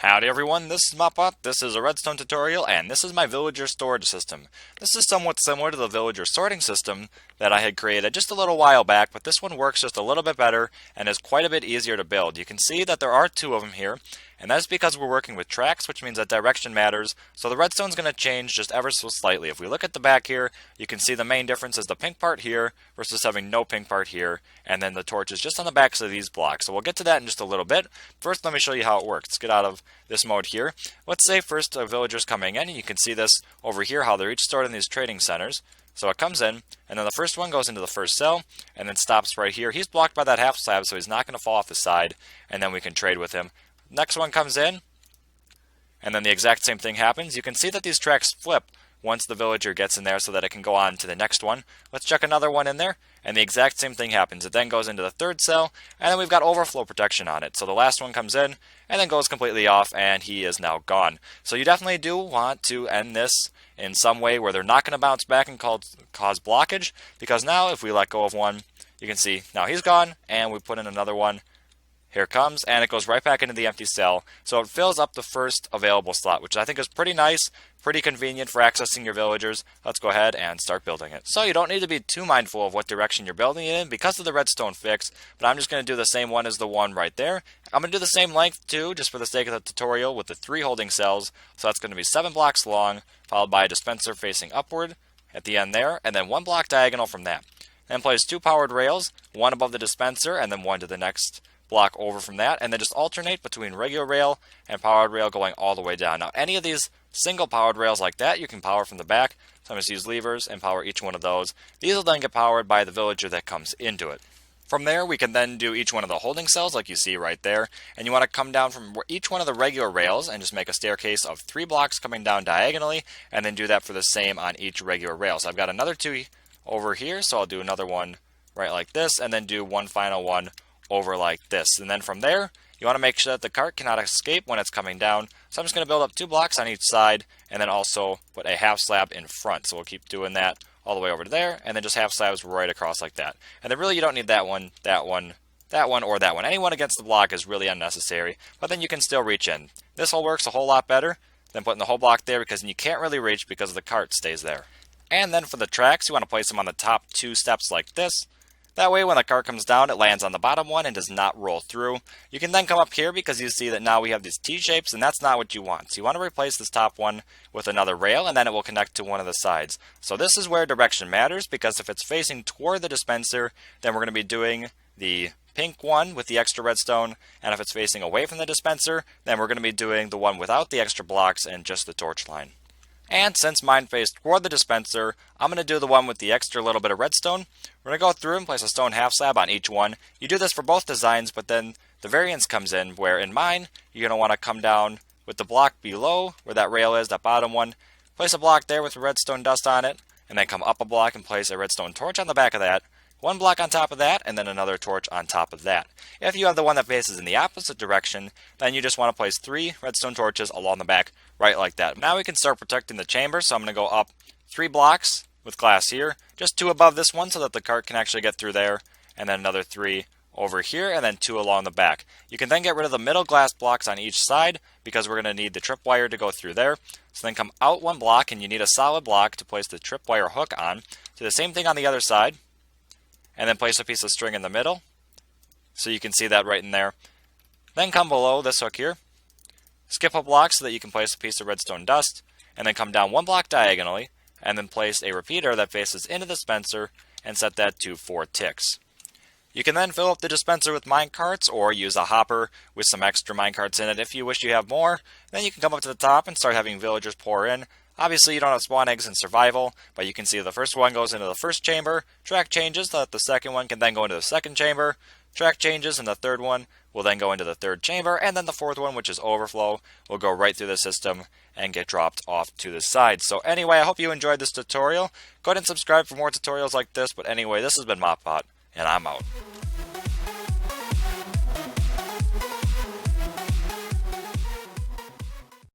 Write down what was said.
Howdy everyone, this is Mopbot, this is a redstone tutorial, and this is my villager storage system. This is somewhat similar to the villager sorting system that I had created just a little while back, but this one works just a little bit better and is quite a bit easier to build. You can see that there are two of them here, and that's because we're working with tracks, which means that direction matters, so the redstone's going to change just ever so slightly. If we look at the back here, you can see the main difference is the pink part here versus having no pink part here, and then the torch is just on the backs of these blocks. So we'll get to that in just a little bit. First, let me show you how it works. Let's get out of this mode here. Let's say first a villager's coming in, and you can see this over here, how they're each stored in these trading centers. So it comes in, and then the first one goes into the first cell, and then stops right here. He's blocked by that half slab, so he's not going to fall off the side, and then we can trade with him. Next one comes in, and then the exact same thing happens. You can see that these tracks flip once the villager gets in there so that it can go on to the next one. Let's check another one in there, and the exact same thing happens. It then goes into the third cell, and then we've got overflow protection on it. So the last one comes in, and then goes completely off, and he is now gone. So you definitely do want to end this in some way where they're not going to bounce back and cause blockage, because now if we let go of one, you can see now he's gone, and we put in another one. Here it comes, and it goes right back into the empty cell. So it fills up the first available slot, which I think is pretty nice, pretty convenient for accessing your villagers. Let's go ahead and start building it. So you don't need to be too mindful of what direction you're building it in because of the redstone fix, but I'm just going to do the same one as the one right there. I'm going to do the same length too, just for the sake of the tutorial, with the 3 holding cells. So that's going to be 7 blocks long, followed by a dispenser facing upward at the end there, and then 1 block diagonal from that. Then place 2 powered rails, 1 above the dispenser, and then 1 to the next block over from that, and then just alternate between regular rail and powered rail going all the way down. Now any of these single powered rails like that you can power from the back, so I'm going to use levers and power each one of those. These will then get powered by the villager that comes into it. From there we can then do each one of the holding cells like you see right there, and you want to come down from each one of the regular rails and just make a staircase of 3 blocks coming down diagonally, and then do that for the same on each regular rail. So I've got another 2 over here, so I'll do another one right like this, and then do one final one over like this. And then from there, you want to make sure that the cart cannot escape when it's coming down. So I'm just going to build up 2 blocks on each side, and then also put a half slab in front. So we'll keep doing that all the way over to there, and then just half slabs right across like that. And then really you don't need that one, that one, that one, or that one. Anyone against the block is really unnecessary, but then you can still reach in. This whole works a whole lot better than putting the whole block there, because then you can't really reach because the cart stays there. And then for the tracks, you want to place them on the top 2 steps like this. That way when the cart comes down, it lands on the bottom one and does not roll through. You can then come up here because you see that now we have these T-shapes, and that's not what you want. So you want to replace this top one with another rail, and then it will connect to one of the sides. So this is where direction matters, because if it's facing toward the dispenser, then we're going to be doing the pink one with the extra redstone, and if it's facing away from the dispenser, then we're going to be doing the one without the extra blocks and just the torch line. And since mine faced toward the dispenser, I'm going to do the one with the extra little bit of redstone. We're going to go through and place a stone half slab on each one. You do this for both designs, but then the variance comes in, where in mine, you're going to want to come down with the block below where that rail is, that bottom one. Place a block there with redstone dust on it, and then come up a block and place a redstone torch on the back of that. 1 block on top of that, and then another torch on top of that. If you have the one that faces in the opposite direction, then you just want to place 3 redstone torches along the back, right like that. Now we can start protecting the chamber, so I'm going to go up 3 blocks with glass here, just 2 above this one so that the cart can actually get through there, and then another 3 over here, and then 2 along the back. You can then get rid of the middle glass blocks on each side, because we're going to need the tripwire to go through there. So then come out 1 block, and you need a solid block to place the tripwire hook on. Do the same thing on the other side, and then place a piece of string in the middle, so you can see that right in there. Then come below this hook here, skip a block so that you can place a piece of redstone dust, and then come down 1 block diagonally, and then place a repeater that faces into the dispenser, and set that to 4 ticks. You can then fill up the dispenser with minecarts, or use a hopper with some extra minecarts in it if you wish you have more. Then you can come up to the top and start having villagers pour in. Obviously you don't have spawn eggs in survival, but you can see the first one goes into the first chamber, track changes so that the second one can then go into the second chamber, track changes, and the third one will then go into the third chamber, and then the fourth one, which is overflow, will go right through the system and get dropped off to the side. So anyway, I hope you enjoyed this tutorial. Go ahead and subscribe for more tutorials like this, but anyway, this has been Mopbot, and I'm out.